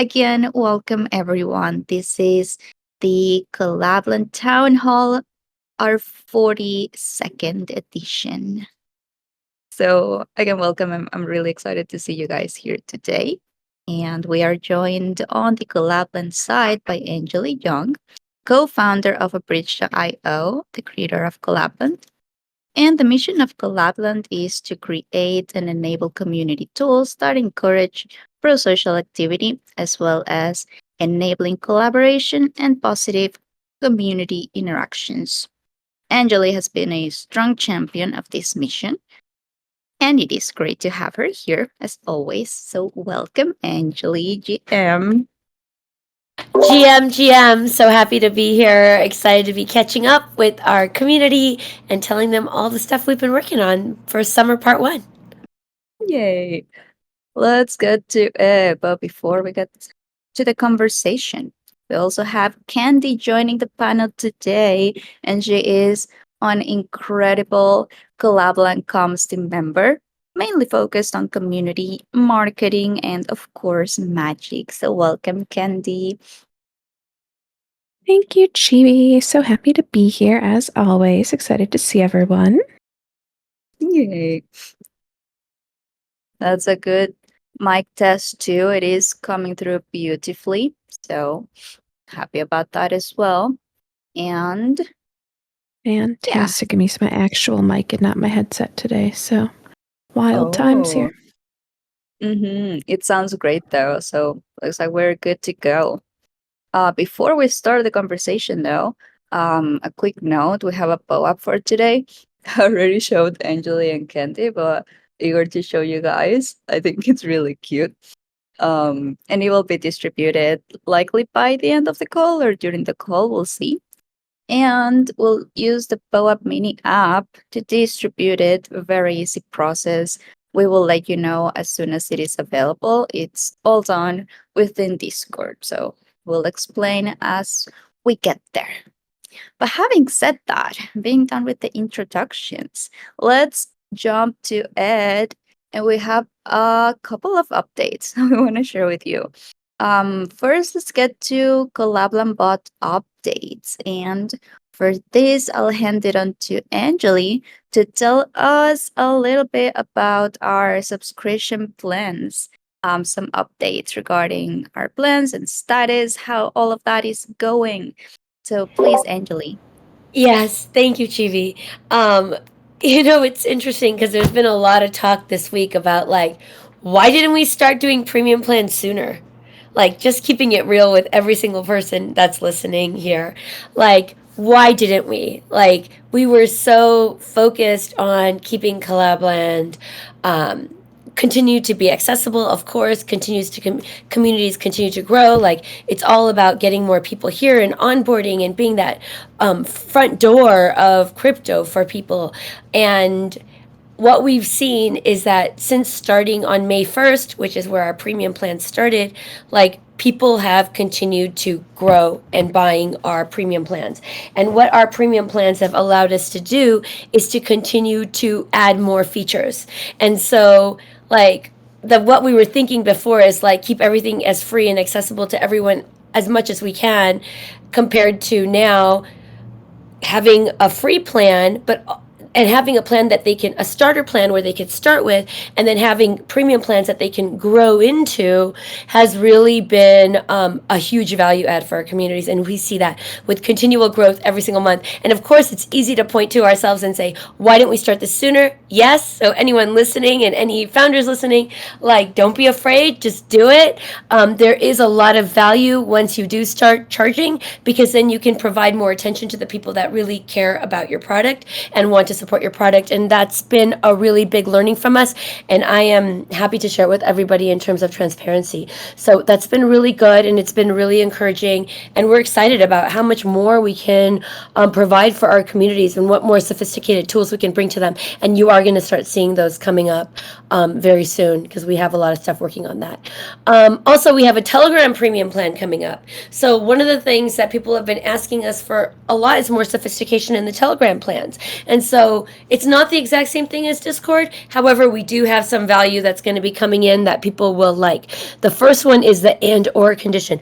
Again, welcome everyone. This is the Collab.Land Town Hall, our 42nd edition. So, again, welcome. I'm really excited to see you guys here today. And we are joined on the Collab.Land side by Angeli Young, co founder of Abridge.io, the creator of Collab.Land. And the mission of Collab.Land is to create and enable community tools that encourage pro social activity as well as enabling collaboration and positive community interactions. Angeli has been a strong champion of this mission, and it is great to have her here as always. So, welcome, Angeli GM. GM, so happy to be here. Excited to be catching up with our community and telling them all the stuff we've been working on for summer part one. Yay! Let's get to it. But before we get to the conversation, we also have Candy joining the panel today, and she is an incredible Collab.Land Comms team member, mainly focused on community marketing and, of course, magic. So, welcome, Candy. Thank you, Chibi. So happy to be here as always. Excited to see everyone. Yay! That's a good mic test, too. It is coming through beautifully. So, happy about that as well. And Fantastic. I'm using my actual mic and not my headset today. So wild times here. It sounds great though. So looks like we're good to go. Before we start the conversation though, a quick note: we have a POAP for today. I already showed Angeli and Candy, but eager to show you guys. I think it's really cute. And it will be distributed likely by the end of the call or during the call. We'll see. And we'll use the POAP mini app to distribute it. A very easy process. We will let you know as soon as it is available. It's all done within Discord. So we'll explain as we get there. But having said that, being done with the introductions, let's jump to Ed. And we have a couple of updates we want to share with you. First, let's get to Collab.Land bot updates. And for this, I'll hand it on to Angeli to tell us a little bit about our subscription plans. Some updates regarding our plans and status, how all of that is going. So please, Angeli. Yes, thank you, Chivi. It's interesting because there's been a lot of talk this week about why didn't we start doing premium plans sooner? Like, just keeping it real with every single person that's listening here. Like, why didn't we? Like, we were so focused on keeping Collab.Land continue to be accessible, of course, continues to communities continue to grow. Like, it's all about getting more people here and onboarding and being that front door of crypto for people. And what we've seen is that since starting on May 1st, which is where our premium plan started, like, people have continued to grow and buying our premium plans. And what our premium plans have allowed us to do is to continue to add more features. And so, what we were thinking before is keep everything as free and accessible to everyone as much as we can, compared to now having a free plan, and having a starter plan where they could start with, and then having premium plans that they can grow into, has really been a huge value add for our communities. And we see that with continual growth every single month. And of course, it's easy to point to ourselves and say, why didn't we start this sooner? Yes. So anyone listening and any founders listening, don't be afraid, just do it. There is a lot of value once you do start charging, because then you can provide more attention to the people that really care about your product and want to support your product. And that's been a really big learning from us, and I am happy to share it with everybody in terms of transparency. So that's been really good, and it's been really encouraging, and we're excited about how much more we can provide for our communities and what more sophisticated tools we can bring to them. And you are going to start seeing those coming up very soon, because we have a lot of stuff working on that. Also, we have a Telegram premium plan coming up. So one of the things that people have been asking us for a lot is more sophistication in the Telegram plans. And so So it's not the exact same thing as Discord. However, we do have some value that's going to be coming in that people will like. The first one is the and or condition.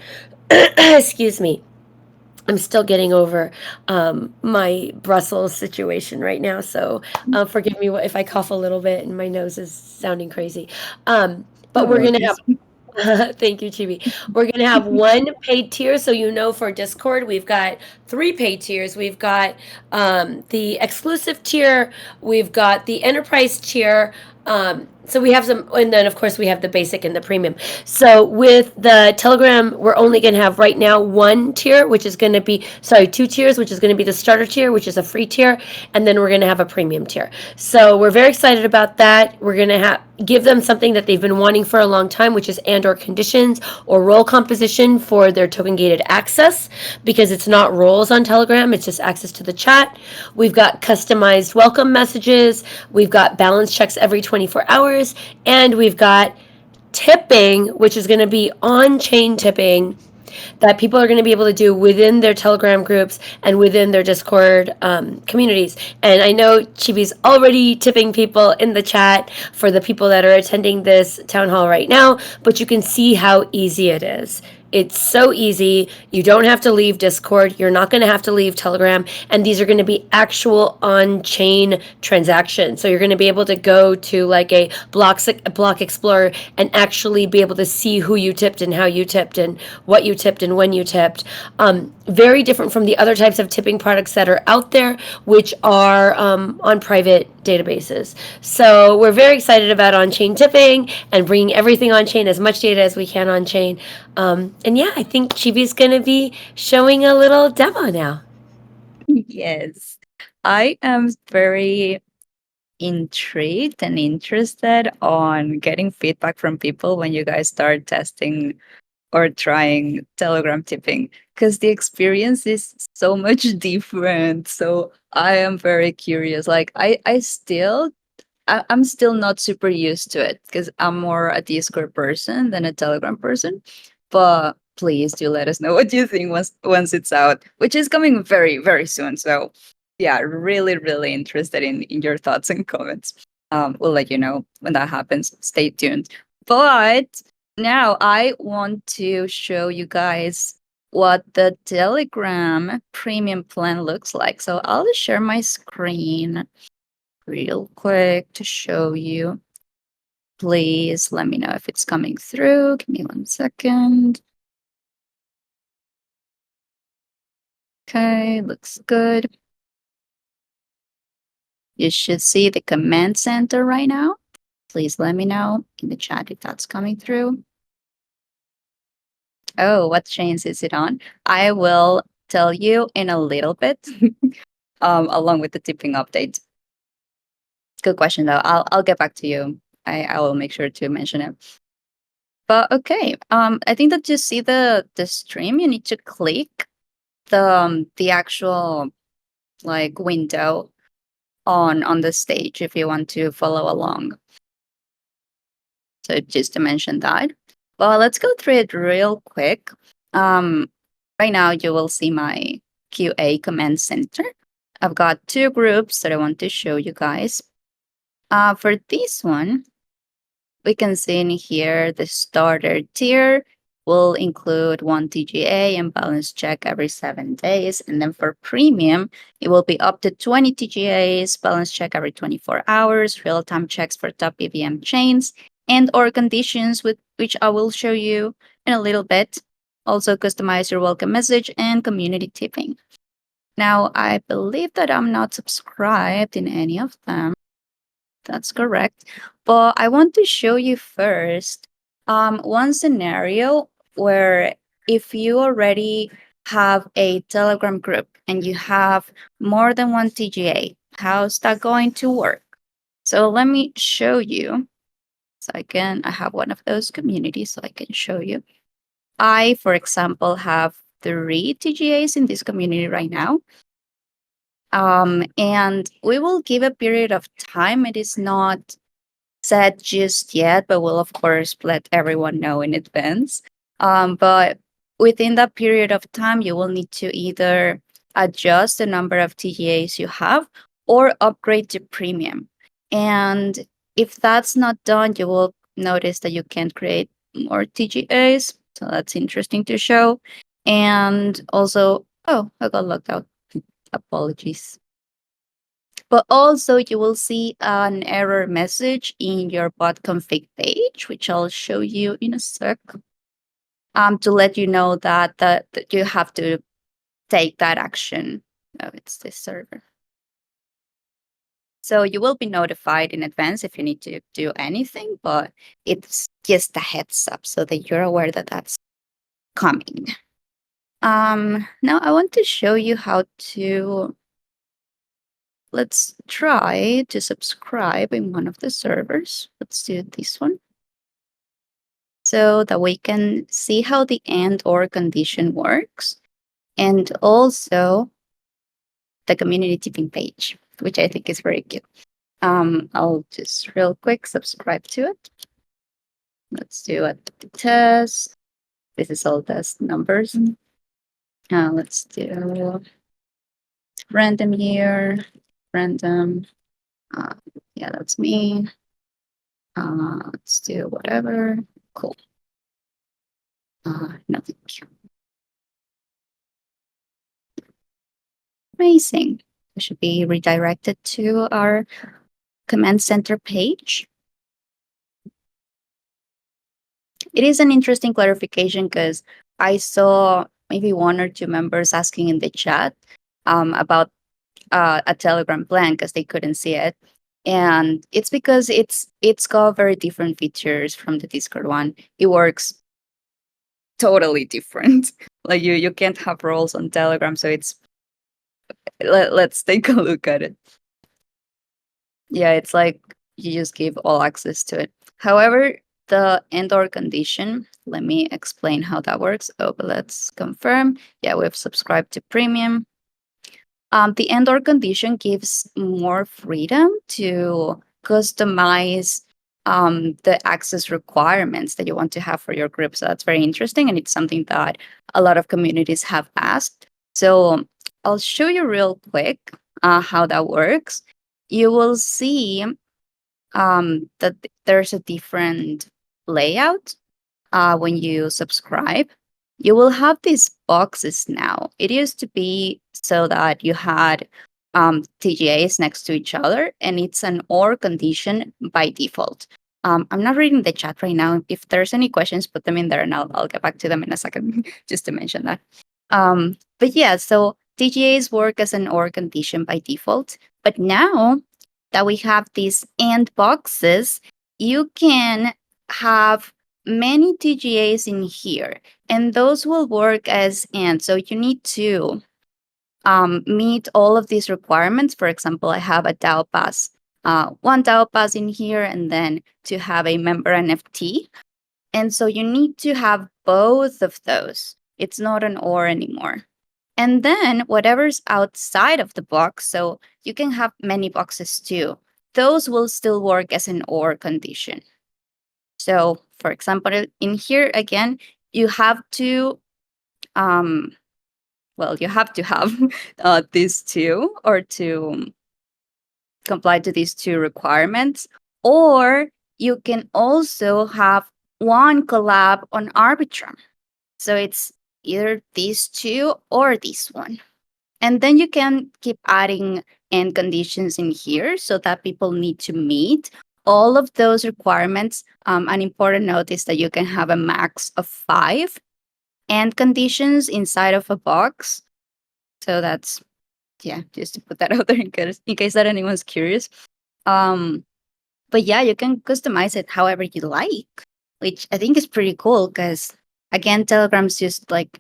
Excuse me. I'm still getting over my Brussels situation right now, so forgive me if I cough a little bit and my nose is sounding crazy. But No we're gonna worries. have thank you, Chibi. We're gonna have one paid tier, so for Discord, we've got three paid tiers. We've got the exclusive tier, we've got the enterprise tier. So we have some, and then of course we have the basic and the premium. So with the Telegram, we're only going to have right now one tier, which is going to be, sorry, two tiers, which is going to be the starter tier, which is a free tier, and then we're going to have a premium tier. So we're very excited about that. We're going to give them something that they've been wanting for a long time, which is and or conditions or role composition for their token gated access, because it's not roles on Telegram, it's just access to the chat. We've got customized welcome messages, we've got balance checks every 24 hours, and we've got tipping, which is going to be on-chain tipping that people are going to be able to do within their Telegram groups and within their Discord communities. And I know Chibi's already tipping people in the chat for the people that are attending this town hall right now, but you can see how easy it is. It's so easy. You don't have to leave Discord. You're not going to have to leave Telegram. And these are going to be actual on-chain transactions. So you're going to be able to go to like a block explorer and actually be able to see who you tipped and how you tipped and what you tipped and when you tipped. Very different from the other types of tipping products that are out there, which are on private databases. So we're very excited about on-chain tipping and bringing everything on-chain, as much data as we can on-chain. And yeah, I think Chibi's going to be showing a little demo now. Yes. I am very intrigued and interested on getting feedback from people when you guys start testing or trying Telegram tipping, because the experience is so much different. So I am very curious. Like I'm still not super used to it because I'm more a Discord person than a Telegram person. But please do let us know what you think once it's out, which is coming very, very soon. So yeah, really, really interested in your thoughts and comments. We'll let you know when that happens. Stay tuned. But now I want to show you guys what the Telegram premium plan looks like. So I'll just share my screen real quick to show you. Please let me know if it's coming through. Give me 1 second. Okay, looks good. You should see the command center right now. Please let me know in the chat if that's coming through. Oh, what chains is it on? I will tell you in a little bit, along with the tipping update. Good question though. I'll get back to you. I will make sure to mention it. But okay, I think that you see the stream, you need to click the actual like window on the stage if you want to follow along. So just to mention that. Well, let's go through it real quick. Right now you will see my QA command center. I've got two groups that I want to show you guys. For this one, we can see in here the starter tier will include 1 TGA and balance check every 7 days. And then for premium, it will be up to 20 TGAs, balance check every 24 hours, real-time checks for top EVM chains, and or conditions with which I will show you in a little bit. Also customize your welcome message and community tipping. Now, I believe that I'm not subscribed in any of them. That's correct. But I want to show you first one scenario where if you already have a Telegram group and you have more than 1 TGA, how's that going to work? So let me show you. So I have one of those communities, so I can show you. I, for example, have 3 TGAs in this community right now. And we will give a period of time. It is not set just yet, but we'll of course let everyone know in advance. But within that period of time, you will need to either adjust the number of TGAs you have, or upgrade to premium. And if that's not done, you will notice that you can't create more TGAs. So that's interesting to show. And also, oh, I got locked out. Apologies. But also, you will see an error message in your bot config page, which I'll show you in a sec, to let you know that you have to take that action. Oh, it's this server. So you will be notified in advance if you need to do anything, but it's just a heads up so that you're aware that that's coming. Now I want to show you how to, let's try to subscribe in one of the servers. Let's do this one. So that we can see how the and or condition works, and also the community tipping page, which I think is very cute. I'll just real quick subscribe to it. Let's do a test. This is all test numbers. Let's do random year, random. Uh, yeah, that's me. Let's do whatever. Cool. Nothing. Amazing. It should be redirected to our command center page. It is an interesting clarification because I saw maybe one or two members asking in the chat about a Telegram plan because they couldn't see it, and it's because it's got very different features from the Discord one. It works totally different. Like you can't have roles on Telegram, so it's let's take a look at it. Yeah, it's like you just give all access to it. However, the and or condition, let me explain how that works. Oh, but let's confirm. Yeah, we've subscribed to premium. The and or condition gives more freedom to customize the access requirements that you want to have for your group. So that's very interesting, and it's something that a lot of communities have asked. So I'll show you real quick how that works. You will see that there's a different layout when you subscribe. You will have these boxes now. It used to be so that you had TGAs next to each other, and it's an or condition by default. I'm not reading the chat right now. If there's any questions, put them in there, and I'll get back to them in a second, just to mention that. But yeah, so TGAs work as an or condition by default. But now that we have these and boxes, you can have many TGAs in here, and those will work as and. So you need to meet all of these requirements. For example, I have a DAO pass, one DAO pass in here, and then to have a member NFT. And so you need to have both of those. It's not an or anymore. And then whatever's outside of the box, so you can have many boxes too, those will still work as an or condition. So for example, in here again, you have to, you have to have these two, or to comply to these two requirements, or you can also have one collab on Arbitrum. So it's either these two or this one. And then you can keep adding end conditions in here so that people need to meet all of those requirements. An important note is that you can have a max of 5 end conditions inside of a box. So that's, yeah, just to put that out there in case that anyone's curious. But yeah, you can customize it however you like, which I think is pretty cool because, again, Telegram's just like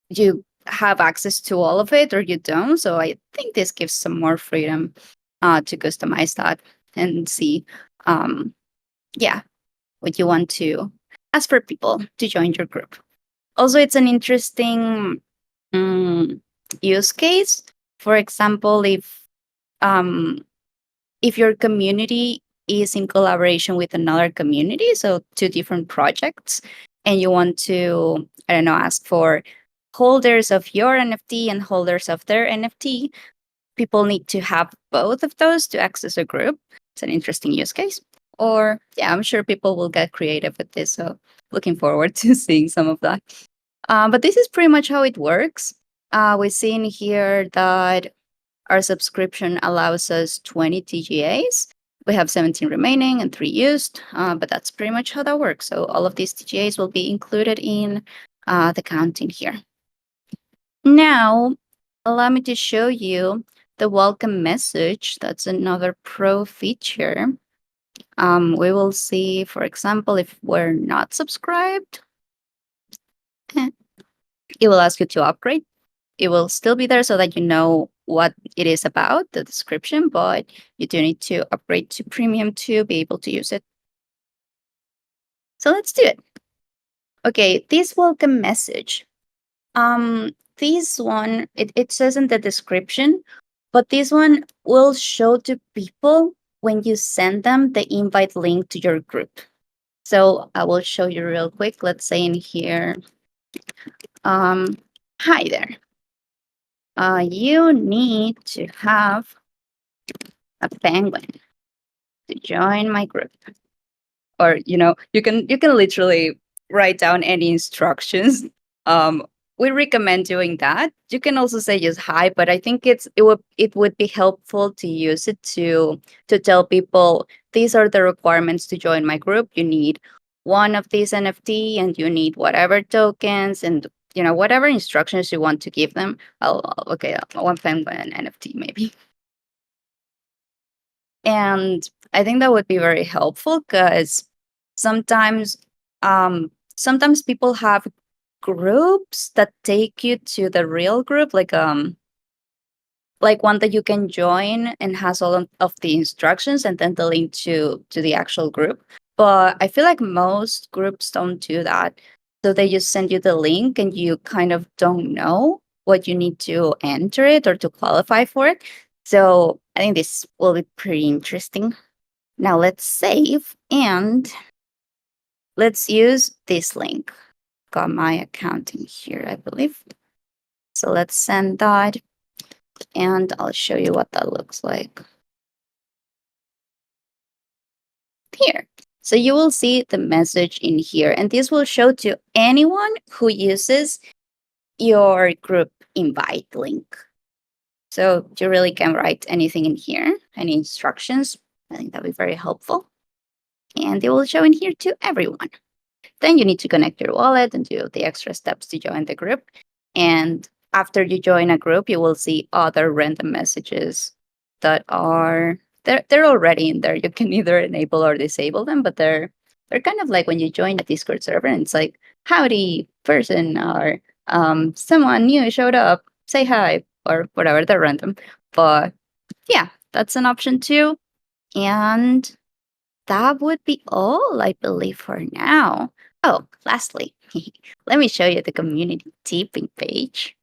you have access to all of it or you don't. So I think this gives some more freedom to customize that and see, what you want to ask for people to join your group. Also, it's an interesting use case. For example, if your community is in collaboration with another community, so two different projects, and you want to, I don't know, ask for holders of your NFT and holders of their NFT, people need to have both of those to access a group. It's an interesting use case. Or, yeah, I'm sure people will get creative with this. So, looking forward to seeing some of that. But this is pretty much how it works. We've seen here that our subscription allows us 20 TGAs. We have 17 remaining and 3 used, but that's pretty much how that works. So all of these TGAs will be included in the counting here. Now, allow me to show you the welcome message. That's another pro feature. We will see, for example, if we're not subscribed, it will ask you to upgrade. It will still be there so that you know what it is about, the description, but you do need to upgrade to premium to be able to use it. So let's do it. Okay, this welcome message. This one, it says in the description, but this one will show to people when you send them the invite link to your group. So I will show you real quick. Let's say in here, hi there. You need to have a penguin to join my group. Or you can literally write down any instructions. We recommend doing that. You can also say just hi, but I think it would be helpful to use it to tell people these are the requirements to join my group. You need one of these NFT and you need whatever tokens and whatever instructions you want to give them. Okay, one penguin NFT maybe. And I think that would be very helpful because sometimes sometimes people have groups that take you to the real group, like one that you can join and has all of the instructions and then the link to the actual group. But I feel like most groups don't do that. So they just send you the link and you kind of don't know what you need to enter it or to qualify for it. So I think this will be pretty interesting. Now let's save and let's use this link. Got my account in here, I believe. So let's send that and I'll show you what that looks like here. So you will see the message in here, and this will show to anyone who uses your group invite link. So you really can write anything in here, any instructions. I think that'll be very helpful. And it will show in here to everyone. Then you need to connect your wallet and do the extra steps to join the group. And after you join a group, you will see other random messages that are they're already in there. You can either enable or disable them, but they're kind of like when you join a Discord server and it's like, howdy person, or someone new showed up, say hi, or whatever, they're random. But yeah, that's an option too. And that would be all, I believe, for now. Oh, lastly, let me show you the community tipping page.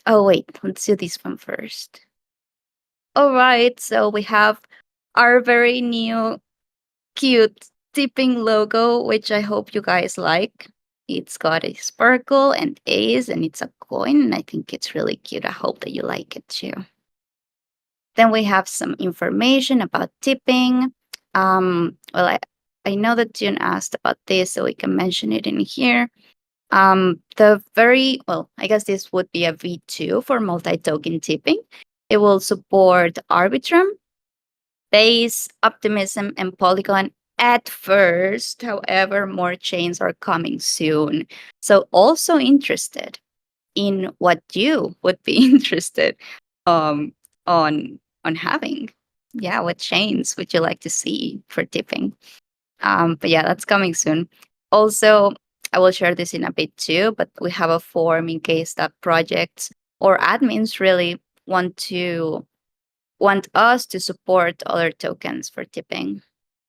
Oh, wait, let's do this one first. All right, so we have our very new cute tipping logo, which I hope you guys like. It's got a sparkle and A's, and it's a coin, and I think it's really cute. I hope that you like it too. Then we have some information about tipping. Well, I know that June asked about this, so we can mention it in here. I guess this would be a V2 for multi-token tipping. It will support Arbitrum, Base, Optimism, and Polygon at first. However, more chains are coming soon. So also interested in what you would be interested um, on having. Yeah, what chains would you like to see for tipping? But yeah, that's coming soon. Also, I will share this in a bit too, but we have a form in case that projects or admins really want us to support other tokens for tipping.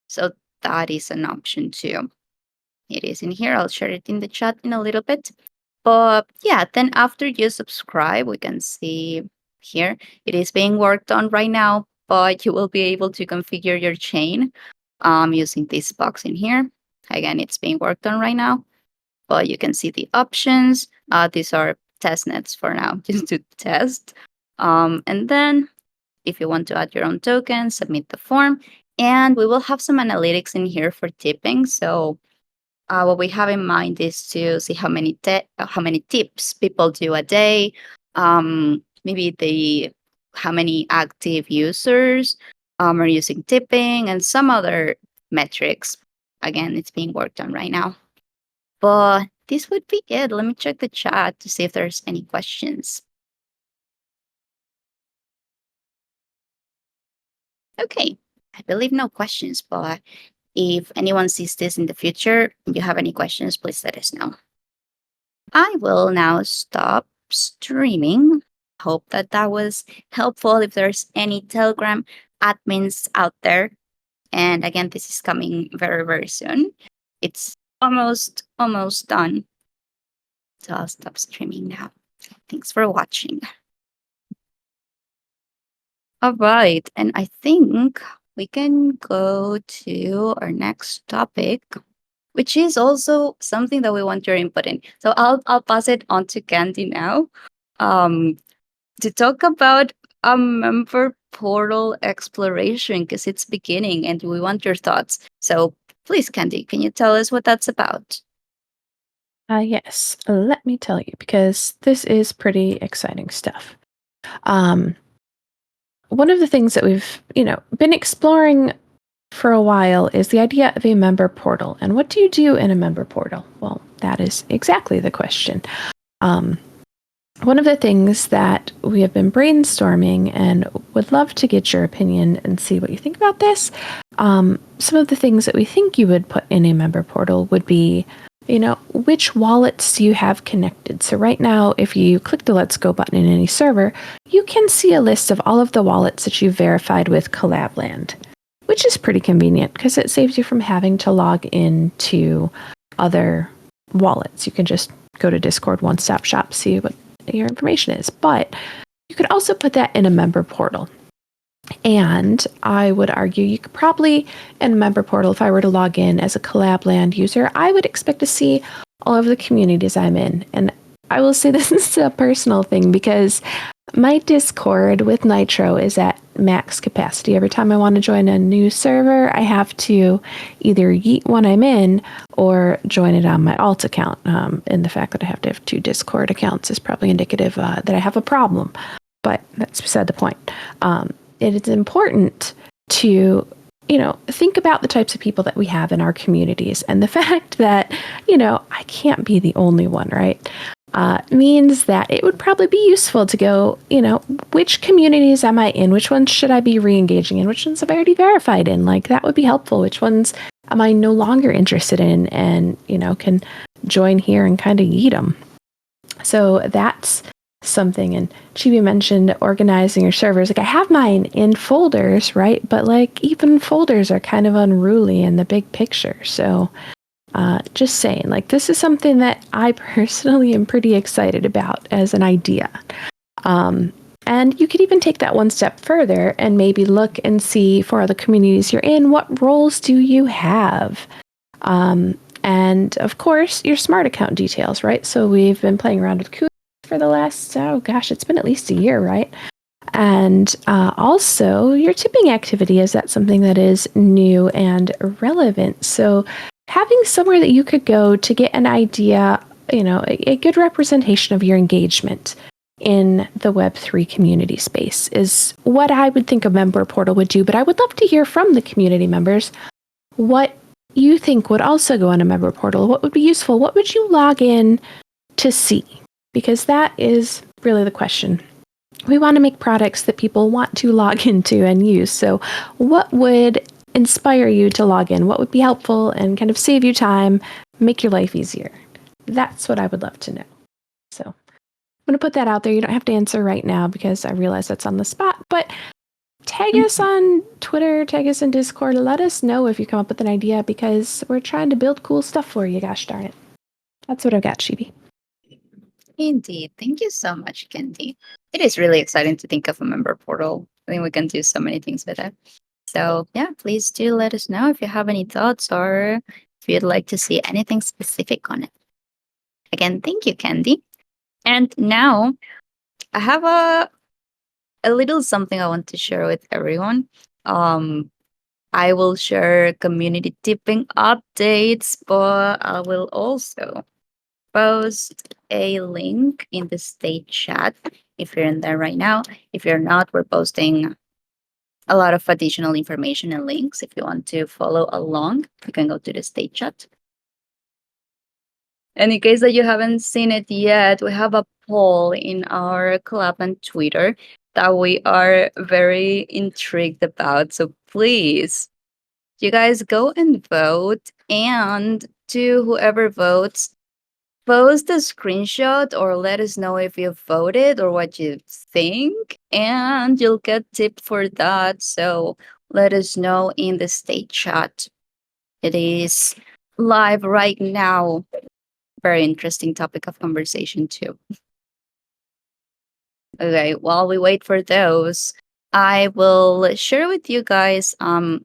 So that is an option too. It is in here. I'll share it in the chat in a little bit. But yeah, then after you subscribe, we can see here it is being worked on right now, but you will be able to configure your chain using this box in here. Again, it's being worked on right now, but you can see the options. These are test nets for now, just to test. And then if you want to add your own token, submit the form. And we will have some analytics in here for tipping. So what we have in mind is to see how many tips people do a day, maybe how many active users are using tipping, and some other metrics. Again, it's being worked on right now. But this would be it. Let me check the chat to see if there's any questions. Okay, I believe no questions, but if anyone sees this in the future and you have any questions, please let us know. I will now stop streaming. Hope that was helpful. If there's any Telegram admins out there, and again, this is coming very, very soon. It's almost done. So I'll stop streaming now. Thanks for watching. All right, and I think we can go to our next topic, which is also something that we want your input in. So I'll pass it on to Candy now, to talk about a member portal exploration, because it's beginning and we want your thoughts. So please, Candy, can you tell us what that's about? Yes, let me tell you, because this is pretty exciting stuff. One of the things that we've, been exploring for a while is the idea of a member portal. And what do you do in a member portal? Well, that is exactly the question. One of the things that we have been brainstorming and would love to get your opinion and see what you think about this. Some of the things that we think you would put in a member portal would be, which wallets do you have connected? So right now, if you click the Let's Go button in any server, you can see a list of all of the wallets that you've verified with Collab.Land, which is pretty convenient because it saves you from having to log into other wallets. You can just go to Discord, one-stop shop, see what your information is. But you could also put that in a member portal. And I would argue you could probably, in a member portal, if I were to log in as a Collab.Land user, I would expect to see all of the communities I'm in. And I will say this is a personal thing because my Discord with Nitro is at max capacity. Every time I want to join a new server, I have to either yeet one I'm in or join it on my alt account. And the fact that I have to have 2 Discord accounts is probably indicative that I have a problem. But that's beside the point. It is important to, think about the types of people that we have in our communities. And the fact that, I can't be the only one, right? Means that it would probably be useful to go, which communities am I in? Which ones should I be re-engaging in? Which ones have I already verified in? Like, that would be helpful. Which ones am I no longer interested in and, can join here and kind of yeet them? So that's something. And Chibi mentioned organizing your servers. Like, I have mine in folders, right? But like, even folders are kind of unruly in the big picture. So just saying, like, this is something that I personally am pretty excited about as an idea. And you could even take that one step further and maybe look and see for the communities you're in, what roles do you have? And of course, your smart account details, right? So we've been playing around with Kudos for the last, it's been at least a year, right? And also your tipping activity, is that something that is new and relevant? So having somewhere that you could go to get an idea, a good representation of your engagement in the Web3 community space is what I would think a member portal would do. But I would love to hear from the community members what you think would also go on a member portal. What would be useful? What would you log in to see? Because that is really the question. We want to make products that people want to log into and use. So what would inspire you to log in? What would be helpful and kind of save you time, make your life easier? That's what I would love to know. So I'm going to put that out there. You don't have to answer right now because I realize that's on the spot, but tag us on Twitter, tag us in Discord. Let us know if you come up with an idea because we're trying to build cool stuff for you. Gosh darn it. That's what I've got, Chibi. Indeed. Thank you so much, Candy. It is really exciting to think of a member portal. I think we can do so many things with it. So yeah, please do let us know if you have any thoughts or if you'd like to see anything specific on it. Again, thank you, Candy. And now I have a little something I want to share with everyone. Um, I will share community tipping updates, but I will also post a link in the state chat if you're in there right now. If you're not, we're posting a lot of additional information and links. If you want to follow along, you can go to the state chat. And in case that you haven't seen it yet, we have a poll in our club and Twitter that we are very intrigued about. So please, you guys go and vote. And to whoever votes, post a screenshot or let us know if you voted or what you think. And you'll get tipped for that. So let us know in the state chat. It is live right now. Very interesting topic of conversation too. Okay, while we wait for those, I will share with you guys. I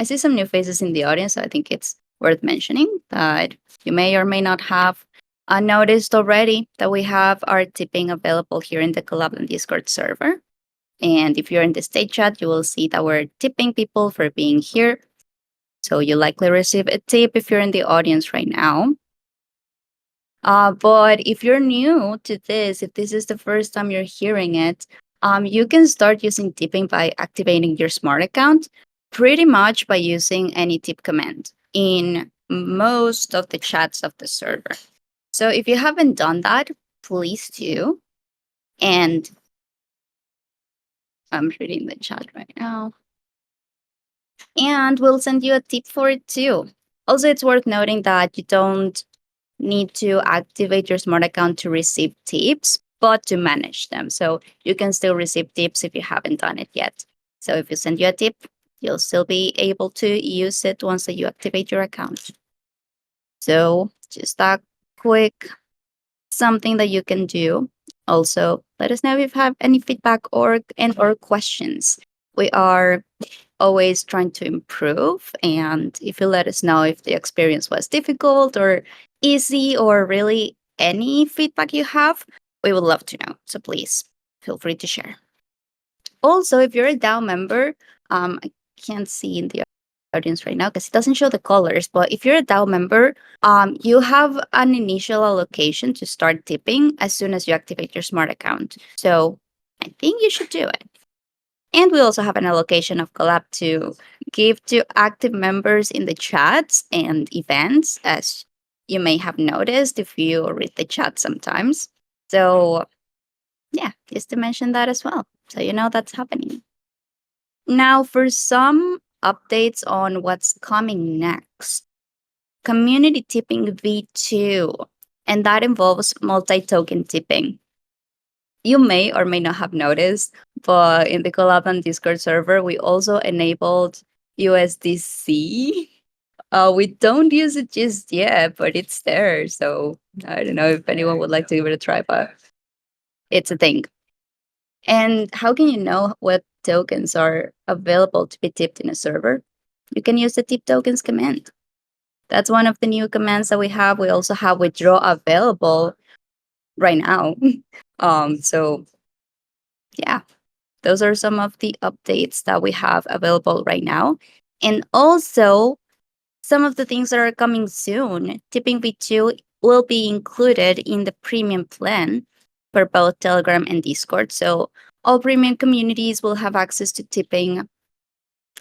see some new faces in the audience, so I think it's worth mentioning that you may or may not have noticed already that we have our tipping available here in the Collab.Land Discord server. And if you're in the state chat, you will see that we're tipping people for being here. So you likely receive a tip if you're in the audience right now. But if you're new to this, if this is the first time you're hearing it, you can start using tipping by activating your smart account pretty much by using any tip command in most of the chats of the server. So if you haven't done that, please do. And I'm reading the chat right now. And we'll send you a tip for it too. Also, it's worth noting that you don't need to activate your smart account to receive tips, but to manage them. So you can still receive tips if you haven't done it yet. So if you send you a tip, you'll still be able to use it once that you activate your account. So just a quick something that you can do. Also, let us know if you have any feedback or questions. We are always trying to improve. And if you let us know if the experience was difficult or easy or really any feedback you have, we would love to know. So please feel free to share. Also, if you're a DAO member, I can't see in the audience right now because it doesn't show the colors, but if you're a DAO member, you have an initial allocation to start tipping as soon as you activate your smart account. So I think you should do it. And we also have an allocation of Collab to give to active members in the chats and events, as you may have noticed if you read the chat sometimes. So, yeah, just to mention that as well. So you know that's happening. Now, for some updates on what's coming next, community tipping V2, and that involves multi token tipping. You may or may not have noticed, but in the Collab.Land Discord server, we also enabled USDC. We don't use it just yet, but it's there. So I don't know if anyone would like to give it a try, but it's a thing. And how can you know what tokens are available to be tipped in a server? You can use the tip tokens command. That's one of the new commands that we have. We also have withdraw available right now. So yeah, those are some of the updates that we have available right now. And also, some of the things that are coming soon. Tipping V2 will be included in the premium plan for both Telegram and Discord. So all premium communities will have access to tipping.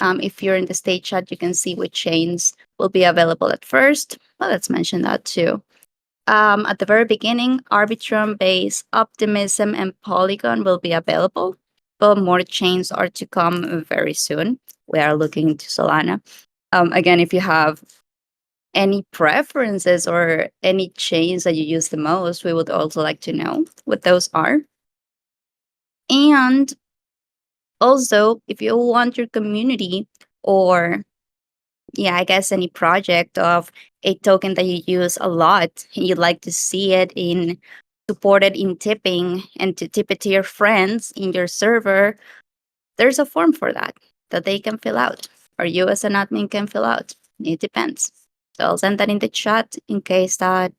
If you're in the state chat, you can see which chains will be available at first. Well, let's mention that too. At the very beginning, Arbitrum, Base, Optimism, and Polygon will be available, but more chains are to come very soon. We are looking into Solana. Again, if you have any preferences or any chains that you use the most, we would also like to know what those are. And also, if you want your community or yeah, I guess any project of a token that you use a lot and you'd like to see it in supported in tipping and to tip it to your friends in your server, there's a form for that they can fill out or you as an admin can fill out. It depends. So I'll send that in the chat in case that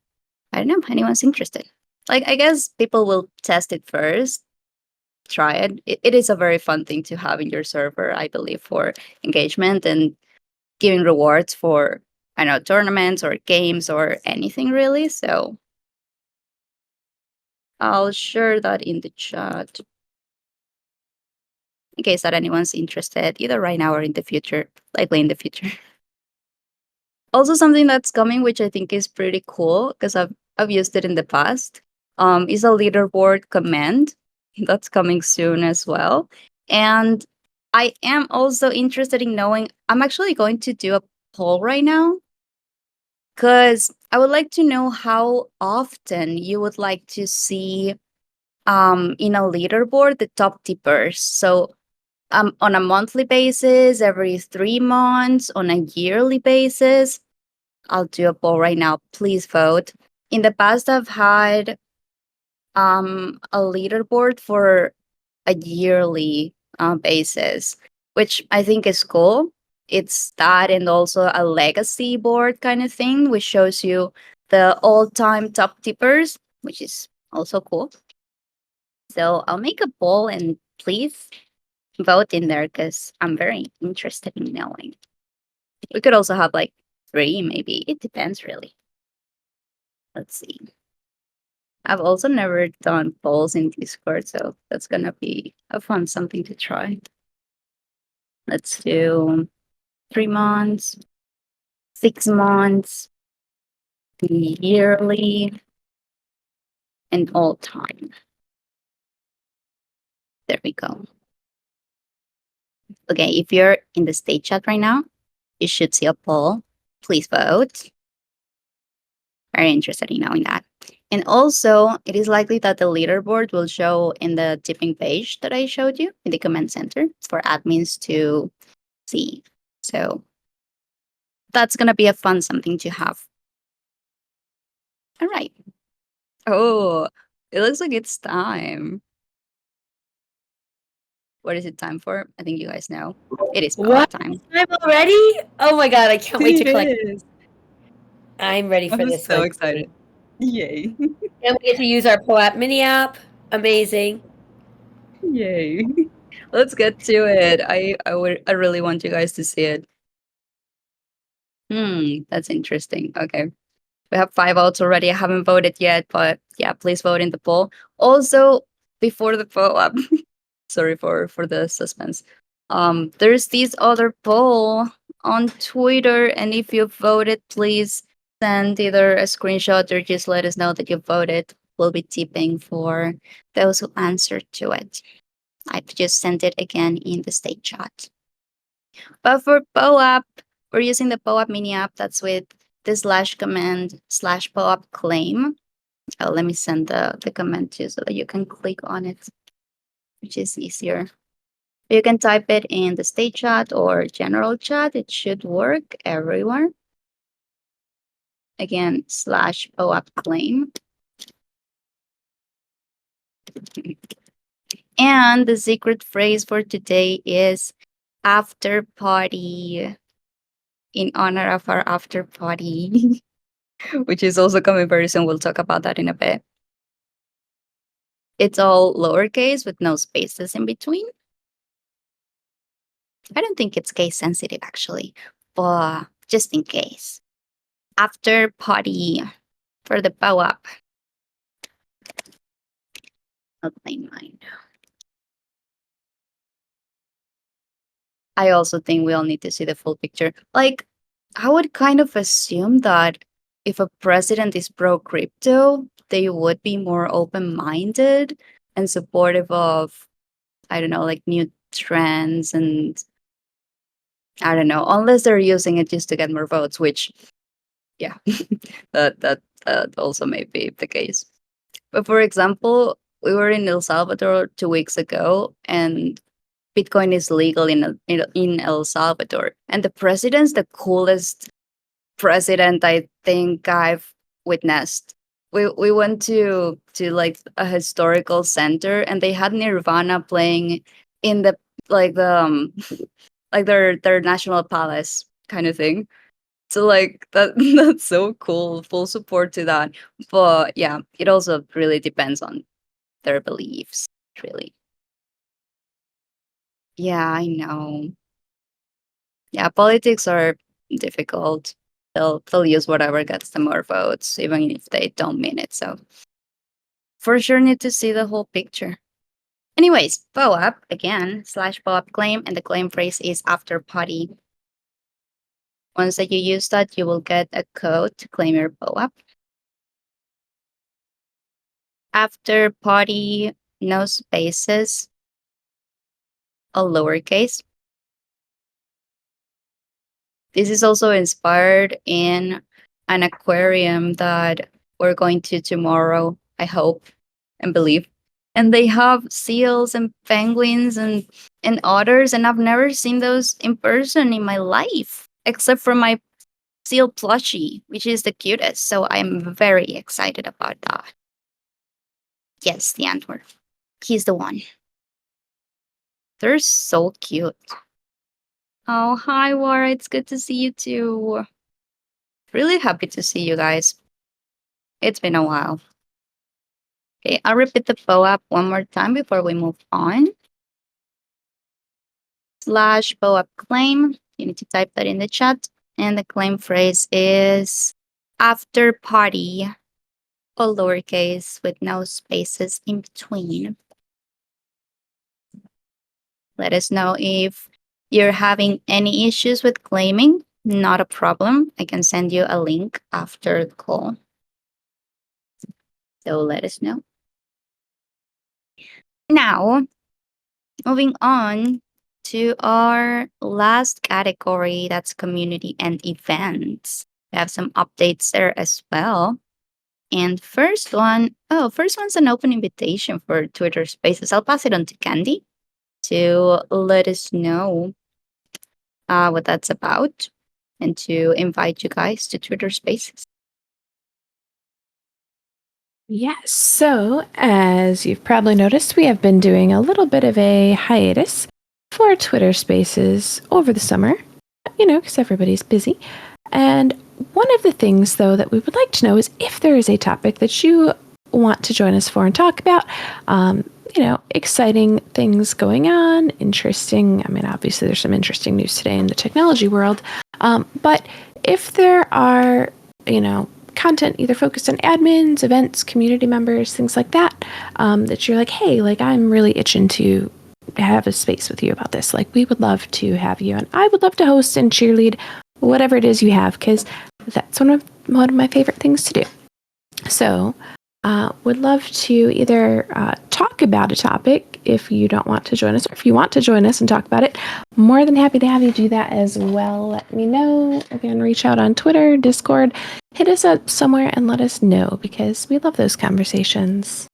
I don't know anyone's interested. Like I guess people will test it first try it. It is a very fun thing to have in your server, I believe, for engagement and giving rewards for, I don't know, tournaments or games or anything really. So I'll share that in the chat in case that anyone's interested, either right now or in the future, likely in the future. Also, something that's coming, which I think is pretty cool because I've used it in the past, is a leaderboard command that's coming soon as well. And I am also interested in knowing. I'm actually going to do a poll right now because I would like to know how often you would like to see in a leaderboard the top tippers. So on a monthly basis, every 3 months, on a yearly basis. I'll do a poll right now. Please vote. In the past, I've had a leaderboard for a yearly basis, which I think is cool. It's that and also a legacy board kind of thing, which shows you the all-time top tippers, which is also cool. So I'll make a poll and please vote in there because I'm very interested in knowing. We could also have like 3, maybe. It depends, really. Let's see. I've also never done polls in Discord, so that's gonna be a fun something to try. Let's do 3 months, 6 months, yearly, and all time. There we go. Okay, if you're in the stage chat right now, you should see a poll. Please vote. Very interested in knowing that. And also, it is likely that the leaderboard will show in the tipping page that I showed you in the comment center for admins to see. So that's going to be a fun something to have. All right. Oh, it looks like it's time. What is it time for? I think you guys know. It is What? POAP time. Time already? Oh my god, I can't wait to It collect. is. I'm ready for I'm this so one. excited. Yay. And we get to use our POAP mini app. Amazing. Yay. Let's get to it. I really want you guys to see it. That's interesting. Okay. We have 5 votes already. I haven't voted yet, but yeah, please vote in the poll. Also, before the poll, sorry for the suspense. There's this other poll on Twitter, and if you voted, please send either a screenshot or just let us know that you voted. We'll be tipping for those who answered to it. I've just sent it again in the state chat. But for POAP, we're using the POAP mini app that's with the slash command slash POAP claim. Oh, let me send the command too so that you can click on it, which is easier. You can type it in the state chat or general chat. It should work everywhere. Again, slash POAP claim. And the secret phrase for today is after party, in honor of our after party, which is also coming very soon. We'll talk about that in a bit. It's all lowercase with no spaces in between. I don't think it's case sensitive actually, but just in case. After party for the POAP. I'll claim mine. I also think we all need to see the full picture. Like, I would kind of assume that if a president is pro crypto, they would be more open minded and supportive of, I don't know, like new trends and I don't know, unless they're using it just to get more votes, which, yeah, that also may be the case. But for example, we were in El Salvador 2 weeks ago, and Bitcoin is legal in El Salvador, and the president's the coolest president I think I've witnessed. We went to like a historical center, and they had Nirvana playing in the like the like their national palace kind of thing. So like that that's so cool. Full support to that. But yeah, it also really depends on their beliefs, really. Yeah, I know. Yeah, politics are difficult. They'll use whatever gets them more votes, even if they don't mean it. So for sure need to see the whole picture. Anyways, POAP again, slash POAP claim, and the claim phrase is after party. Once that you use that, you will get a code to claim your POAP. After party, no spaces, all lowercase. This is also inspired in an aquarium that we're going to tomorrow, I hope and believe. And they have seals and penguins and otters, and I've never seen those in person in my life, except for my seal plushie, which is the cutest. So I'm very excited about that. Yes, the Antwerp. He's the one. They're so cute. Oh, hi, Wara. It's good to see you too. Really happy to see you guys. It's been a while. Okay, I'll repeat the POAP one more time before we move on. Slash POAP claim. You need to type that in the chat. And the claim phrase is after party, all lowercase with no spaces in between. Let us know if you're having any issues with claiming. Not a problem. I can send you a link after the call. So let us know. Now, moving on to our last category, that's community and events. We have some updates there as well. And first one's an open invitation for Twitter Spaces. I'll pass it on to Candy to let us know what that's about and to invite you guys to Twitter Spaces. Yes. So, as you've probably noticed, we have been doing a little bit of a hiatus for Twitter Spaces over the summer, because everybody's busy. And one of the things, though, that we would like to know is if there is a topic that you want to join us for and talk about, exciting things going on, interesting. I mean, obviously, there's some interesting news today in the technology world. But if there are, content either focused on admins, events, community members, things like that, that you're like, hey, I'm really itching to have a space with you about this. We would love to have you, and I would love to host and cheerlead whatever it is you have, because that's one of my favorite things to do. So, would love to either talk about a topic if you don't want to join us, or if you want to join us and talk about it, more than happy to have you do that as well. Let me know. Again, reach out on Twitter, Discord, hit us up somewhere and let us know, because we love those conversations.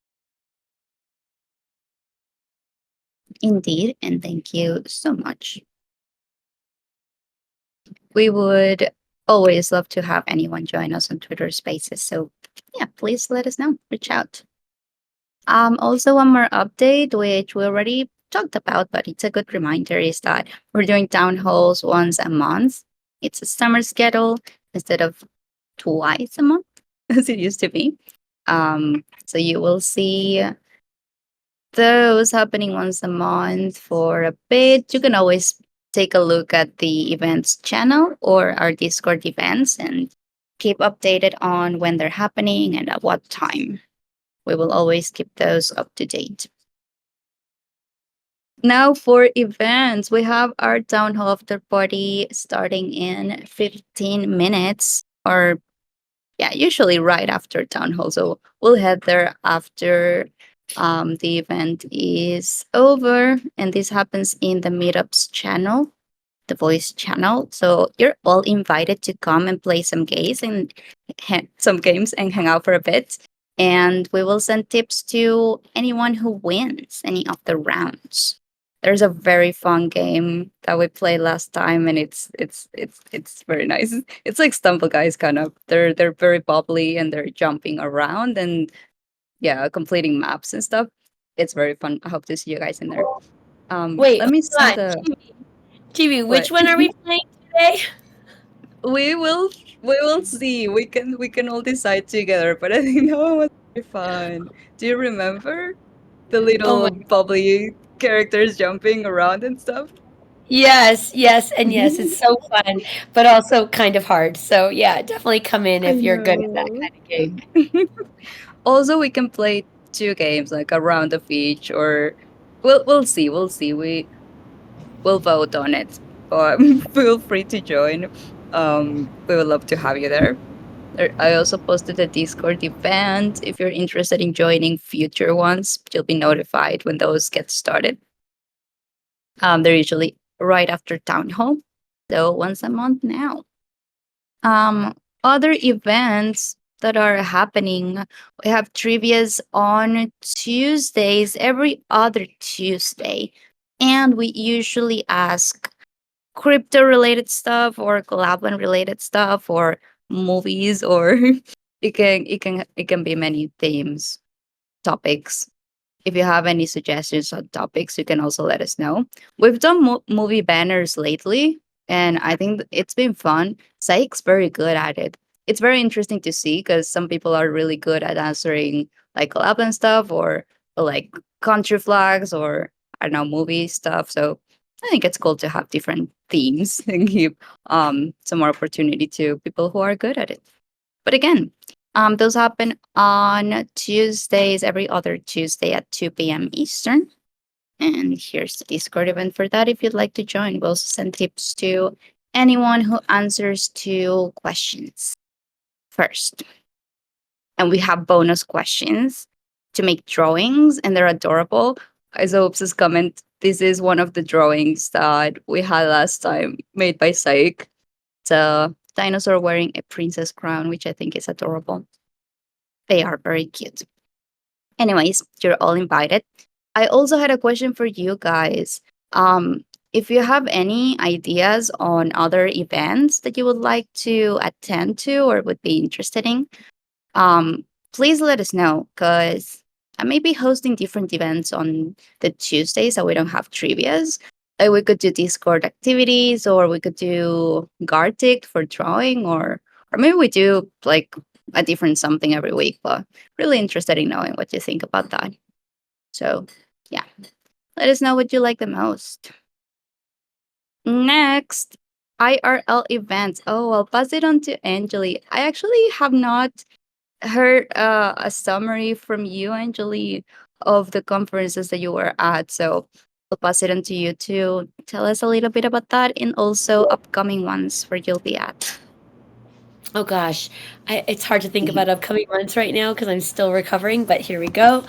Indeed, and thank you so much. We would always love to have anyone join us on Twitter Spaces. So yeah, please let us know. Reach out. Also, one more update, which we already talked about, but it's a good reminder, is that we're doing town halls once a month. It's a summer schedule instead of twice a month, as it used to be. So you will see those happening once a month for a bit. You can always take a look at the events channel or our Discord events and keep updated on when they're happening and at what time. We will always keep those up to date. Now for events, we have our town hall after party starting in 15 minutes, or yeah, usually right after town hall. So we'll head there after the event is over, and this happens in the meetups channel, the voice channel. So you're all invited to come and play some games and hang out for a bit. And we will send tips to anyone who wins any of the rounds. There's a very fun game that we played last time, and it's very nice. It's like Stumble Guys kind of. They're very bubbly and they're jumping around and yeah, completing maps and stuff. It's very fun. I hope to see you guys in there. Wait, Let me hold send on. the TV, what which one are we playing today? we will see. We can all decide together. But I think that one was very fun. Do you remember the Oh my little bubbly? characters jumping around and stuff. Yes, yes, and yes, it's so fun, but also kind of hard. So yeah, definitely come in I if you're good at that know. kind of game. Also, we can play two games, like a round of each, or we'll see. We'll see. We'll vote on it. But feel free to join. We would love to have you there. I also posted a Discord event. If you're interested in joining future ones, you'll be notified when those get started. They're usually right after town hall, so once a month now. Um, Other events that are happening, we have trivias on Tuesdays, every other Tuesday, and we usually ask crypto related stuff or Collab.Land related stuff or movies or it can be many themes, topics. If you have any suggestions on topics, you can also let us know. We've done movie banners lately, and I think it's been fun. Saik's very good at it. It's very interesting to see because some people are really good at answering like collab and stuff, or like country flags, or I don't know, movie stuff. So I think it's cool to have different themes and give some more opportunity to people who are good at it. But again, those happen on Tuesdays, every other Tuesday at 2 p.m. Eastern. And here's the Discord event for that if you'd like to join. We'll also send tips to anyone who answers two questions first. And we have bonus questions to make drawings, and they're adorable. I saw Oops's comment. This is one of the drawings that we had last time made by Saik. It's a dinosaur wearing a princess crown, which I think is adorable. They are very cute. Anyways, you're all invited. I also had a question for you guys. If you have any ideas on other events that you would like to attend to or would be interested in, please let us know because I may be hosting different events on the Tuesday, so we don't have trivias. Like we could do Discord activities, or we could do Gartic for drawing, or maybe we do like a different something every week. But really interested in knowing what you think about that. So yeah, let us know what you like the most. Next, IRL events. Oh, I'll pass it on to Angeli. I actually have not heard a summary from you, Angeli, of the conferences that you were at. So I'll pass it on to you to tell us a little bit about that and also upcoming ones where you'll be at. Oh gosh, it's hard to think about upcoming months right now because I'm still recovering, but here we go.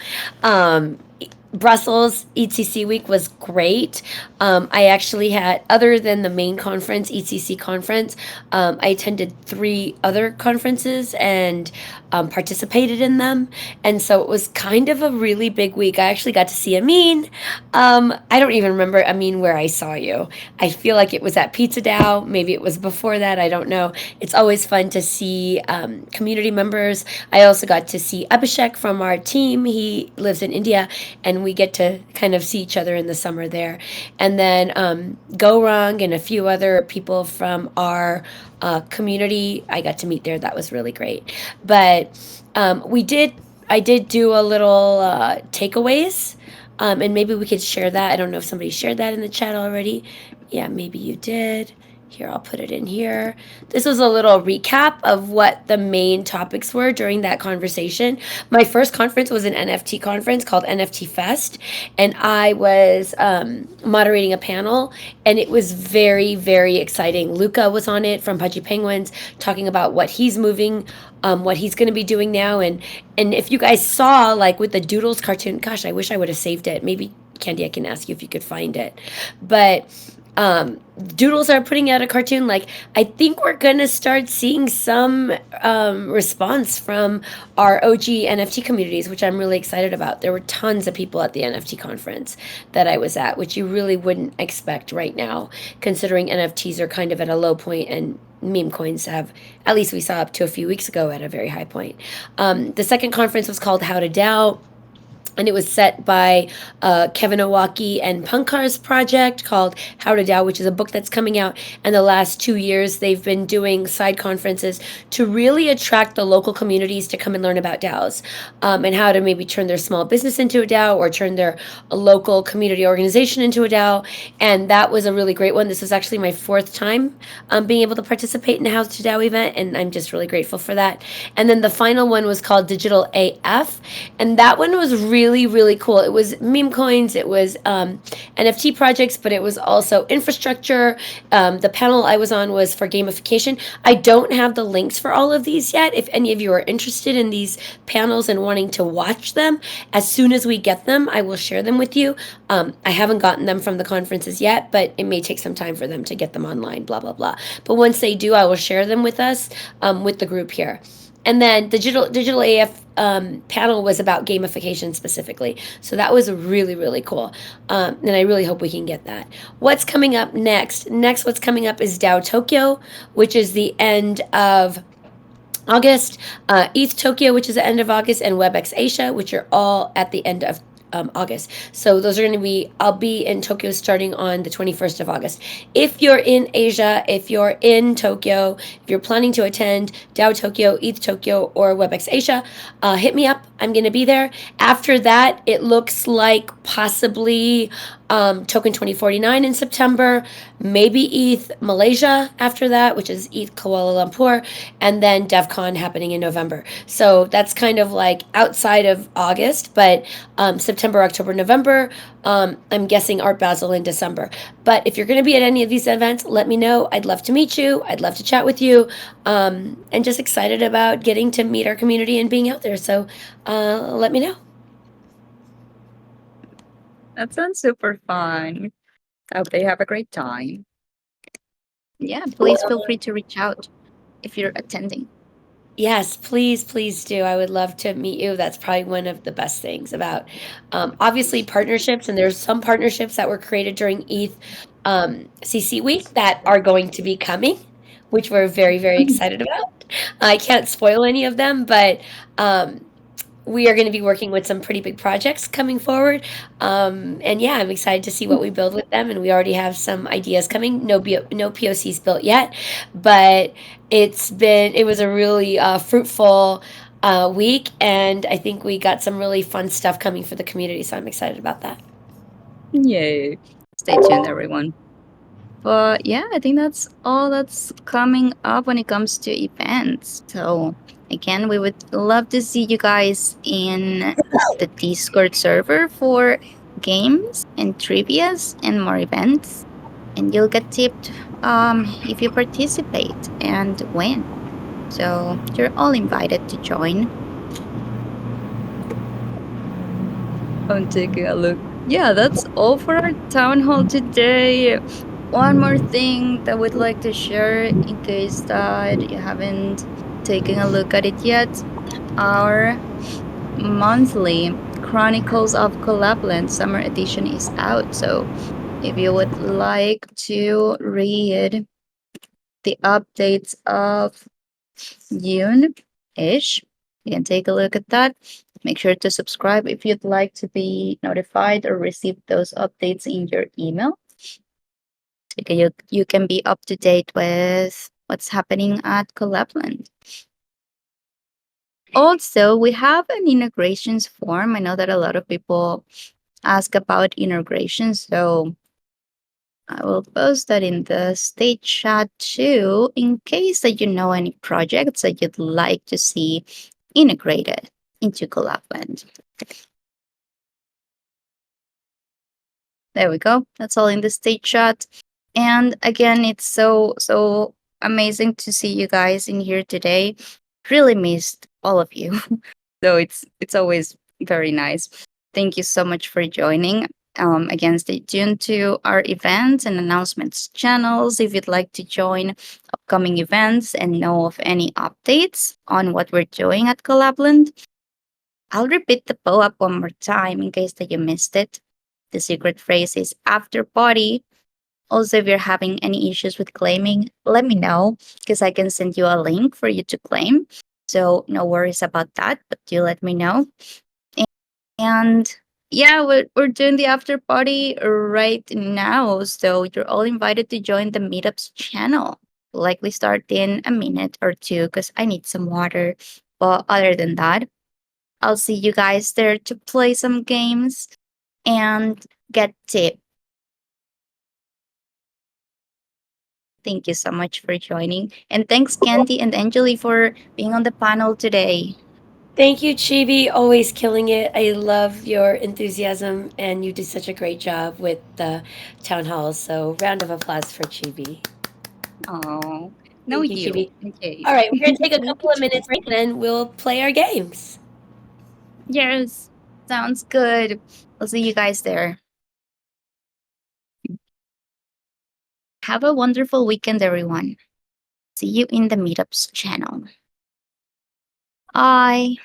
Brussels ETC week was great. I actually had, other than the main conference, ETC conference, I attended 3 other conferences and participated in them. And so it was kind of a really big week. I actually got to see Amin. I don't even remember, Amin, where I saw you. I feel like it was at Pizza Dow. Maybe it was before that. I don't know. It's always fun to see community members. I also got to see Abhishek from our team. He lives in India, and we get to kind of see each other in the summer there. And then Gorung and a few other people from our community I got to meet there. That was really great. But I did do a little takeaways, and maybe we could share that. I don't know if somebody shared that in the chat already. Yeah, maybe you did. Here, I'll put it in here. This was a little recap of what the main topics were during that conversation. My first conference was an NFT conference called NFT Fest, and I was moderating a panel, and it was very, very exciting. Luca was on it from Pudgy Penguins, talking about what he's moving, what he's going to be doing now, and if you guys saw, like with the Doodles cartoon, gosh, I wish I would have saved it. Maybe Candy, I can ask you if you could find it, but Doodles are putting out a cartoon. Like, I think we're gonna start seeing some response from our OG NFT communities, which I'm really excited about. There were tons of people at the NFT conference that I was at, which you really wouldn't expect right now, considering NFTs are kind of at a low point and meme coins have, at least we saw up to a few weeks ago, at a very high point. The second conference was called How to DAO. and it was set by Kevin Owaki and Punkar's project called How to DAO, which is a book that's coming out. And the last 2 years, they've been doing side conferences to really attract the local communities to come and learn about DAOs, and how to maybe turn their small business into a DAO or turn their local community organization into a DAO. And that was a really great one. This was actually my fourth time being able to participate in a How to DAO event, and I'm just really grateful for that. And then the final one was called Digital AF, and that one was really, really cool. It was meme coins, it was NFT projects, but it was also infrastructure. The panel I was on was for gamification. I don't have the links for all of these yet. If any of you are interested in these panels and wanting to watch them, as soon as we get them, I will share them with you. I haven't gotten them from the conferences yet, but it may take some time for them to get them online, blah, blah, blah. But once they do, I will share them with us, with the group here. And then digital AF panel was about gamification specifically, so that was really, really cool, and I really hope we can get that. What's coming up next? What's coming up is DAO Tokyo, which is the end of August, ETH Tokyo, which is the end of August, and WebEx Asia, which are all at the end of August. So those are going to be, I'll be in Tokyo starting on the 21st of August. If you're in Asia, if you're in Tokyo, if you're planning to attend DAO Tokyo, ETH Tokyo, or WebEx Asia, hit me up. I'm going to be there. After that, it looks like possibly Token 2049 in September, maybe ETH Malaysia after that, which is ETH Kuala Lumpur, and then DevCon happening in November. So that's kind of like outside of August, but September, October, November, I'm guessing Art Basel in December. But if you're going to be at any of these events, let me know. I'd love to meet you. I'd love to chat with you, and just excited about getting to meet our community and being out there. So let me know. That sounds super fun. I hope they have a great time. Yeah, please feel free to reach out if you're attending. Yes, please, please do. I would love to meet you. That's probably one of the best things about, obviously, partnerships. And there's some partnerships that were created during ETH CC Week that are going to be coming, which we're very, very excited about. I can't spoil any of them, but we are going to be working with some pretty big projects coming forward. And yeah, I'm excited to see what we build with them. And we already have some ideas coming. No POCs built yet, but it was a really fruitful week. And I think we got some really fun stuff coming for the community. So I'm excited about that. Yay. Stay tuned, everyone. But yeah, I think that's all that's coming up when it comes to events. So again, we would love to see you guys in the Discord server for games and trivias and more events. And you'll get tipped if you participate and win. So you're all invited to join. I'm taking a look. Yeah, that's all for our town hall today. One more thing that we'd like to share in case that you haven't taken a look at it yet. Our monthly Chronicles of Collab.Land Summer Edition is out. So if you would like to read the updates of June-ish, you can take a look at that. Make sure to subscribe if you'd like to be notified or receive those updates in your email. So you can be up to date with what's happening at Collab.Land. Also, we have an integrations form. I know that a lot of people ask about integrations, so I will post that in the stage chat too, in case that you know any projects that you'd like to see integrated into Collab.Land. There we go. That's all in the stage chat. And again, it's so amazing to see you guys in here today. Really missed all of you. So it's always very nice. Thank you so much for joining. Again, stay tuned to our events and announcements channels if you'd like to join upcoming events and know of any updates on what we're doing at Collab.Land. I'll repeat the POAP one more time in case that you missed it. The secret phrase is after party. Also, if you're having any issues with claiming, let me know because I can send you a link for you to claim. So no worries about that, but do let me know. And yeah, we're doing the after party right now. So you're all invited to join the meetups channel. Likely start in a minute or two because I need some water. But other than that, I'll see you guys there to play some games and get tips. Thank you so much for joining. And thanks, Candy and Angeli, for being on the panel today. Thank you, Chibi. Always killing it. I love your enthusiasm, and you did such a great job with the town hall. So, round of applause for Chibi. Oh, no, Thank you, you. Chibi. Okay. All right, we're going to take a Thank you, couple of Chibi. minutes break, and then we'll play our games. Yes, sounds good. I'll see you guys there. Have a wonderful weekend, everyone. See you in the Meetups channel. Bye.